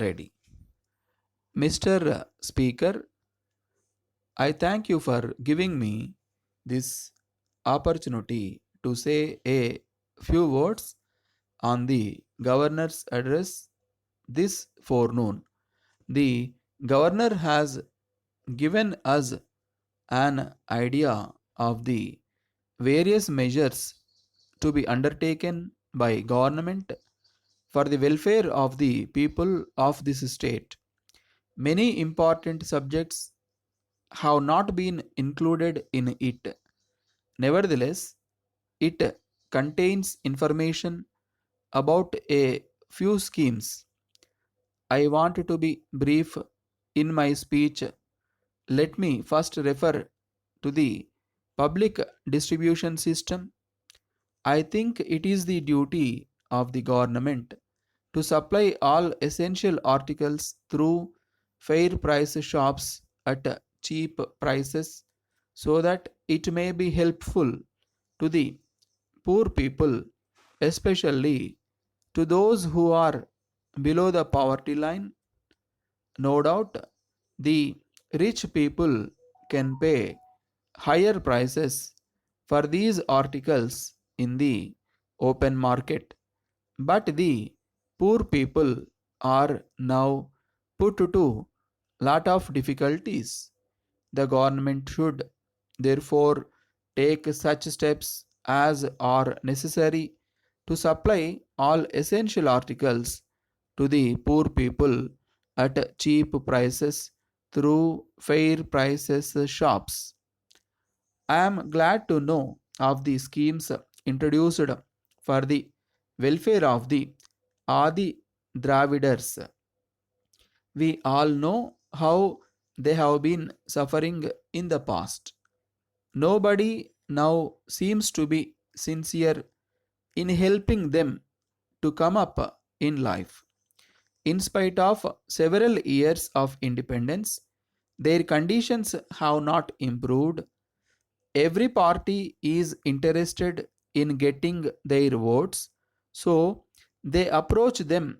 ready. Mr. Speaker, I thank you for giving me this opportunity to say a few words on the governor's address this forenoon. The governor has given us an idea of the various measures to be undertaken by government for the welfare of the people of this state. Many important subjects have not been included in it. Nevertheless, it contains information about a few schemes. I want to be brief in my speech. Let me first refer to the public distribution system. I think it is the duty of the government to supply all essential articles through fair price shops at cheap prices so that it may be helpful to the poor people, especially to those who are below the poverty line. No doubt, the rich people can pay higher prices for these articles in the open market, but the poor people are now put to lot of difficulties. The government should therefore take such steps as are necessary to supply all essential articles to the poor people at cheap prices through fair prices shops. I am glad to know of the schemes introduced for the welfare of the Adi Dravidars. We all know how they have been suffering in the past. Nobody now seems to be sincere in helping them to come up in life. In spite of several years of independence, their conditions have not improved. Every party is interested in getting their votes, so they approach them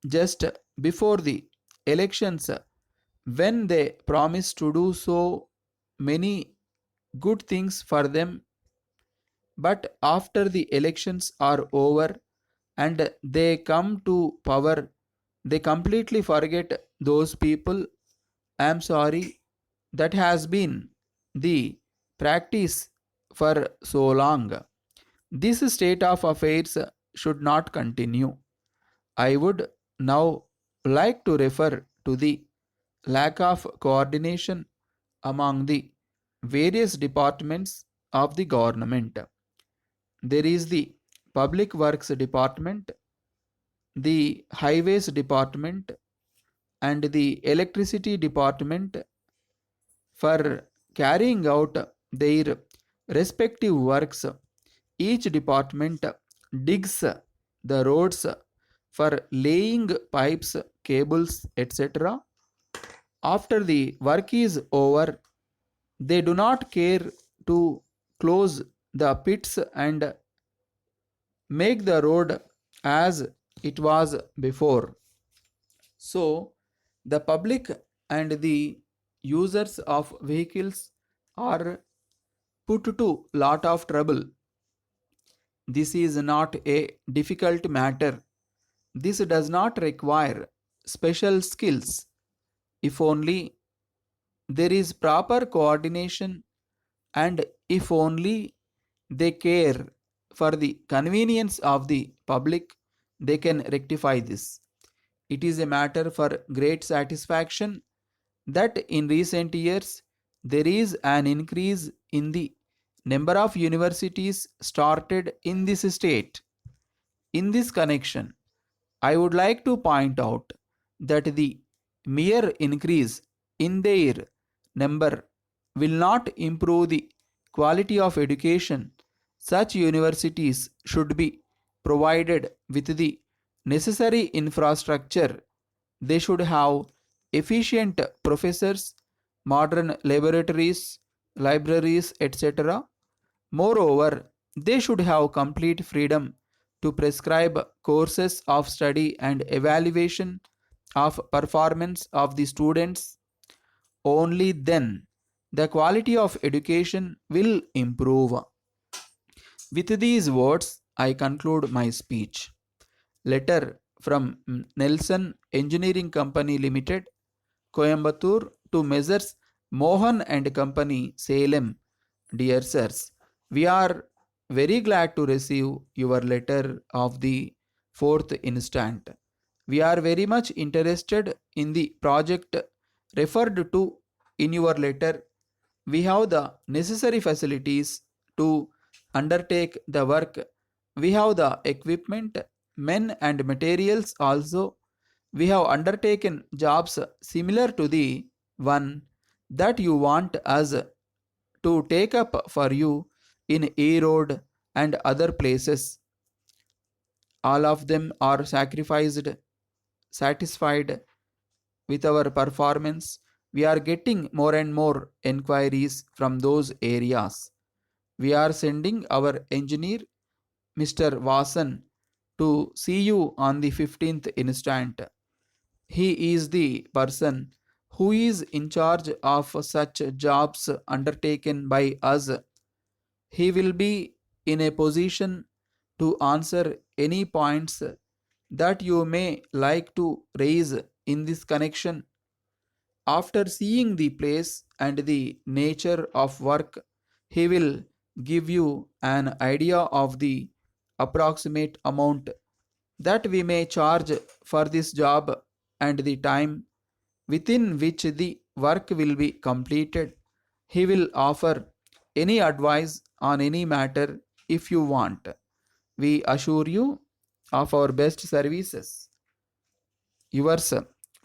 just before the elections when they promise to do so many good things for them, but after the elections are over and they come to power, they completely forget those people. I am sorry, that has been the practice for so long. This state of affairs should not continue. I would now like to refer to the lack of coordination among the various departments of the government. There is the Public Works Department, the Highways Department, and the Electricity Department. For carrying out their respective works, each department digs the roads for laying pipes, cables, etc. After the work is over, they do not care to close the pits and make the road as it was before. So, the public and the users of vehicles are put to lot of trouble. This is not a difficult matter. This does not require special skills. If only there is proper coordination and if only they care for the convenience of the public, they can rectify this. It is a matter for great satisfaction that in recent years there is an increase in the number of universities started in this state. In this connection, I would like to point out that the mere increase in their number will not improve the quality of education. Such universities should be provided with the necessary infrastructure. They should have efficient professors, modern laboratories, libraries, etc. Moreover, they should have complete freedom to prescribe courses of study and evaluation of performance of the students, only then the quality of education will improve. With these words, I conclude my speech. Letter from Nelson Engineering Company Limited, Coimbatore, to Messrs. Mohan and Company, Salem. Dear sirs, we are very glad to receive your letter of the 4th instant. We are very much interested in the project referred to in your letter. We have the necessary facilities to undertake the work. We have the equipment, men and materials also. We have undertaken jobs similar to the one that you want us to take up for you in A Road and other places. All of them are satisfied with our performance. We are getting more and more enquiries from those areas. We are sending our engineer, Mr. Vasan, to see you on the 15th instant. He is the person who is in charge of such jobs undertaken by us. He will be in a position to answer any points that you may like to raise in this connection. After seeing the place and the nature of work, he will give you an idea of the approximate amount that we may charge for this job and the time within which the work will be completed. He will offer any advice on any matter if you want. We assure you of our best services. Yours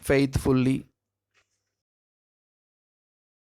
faithfully,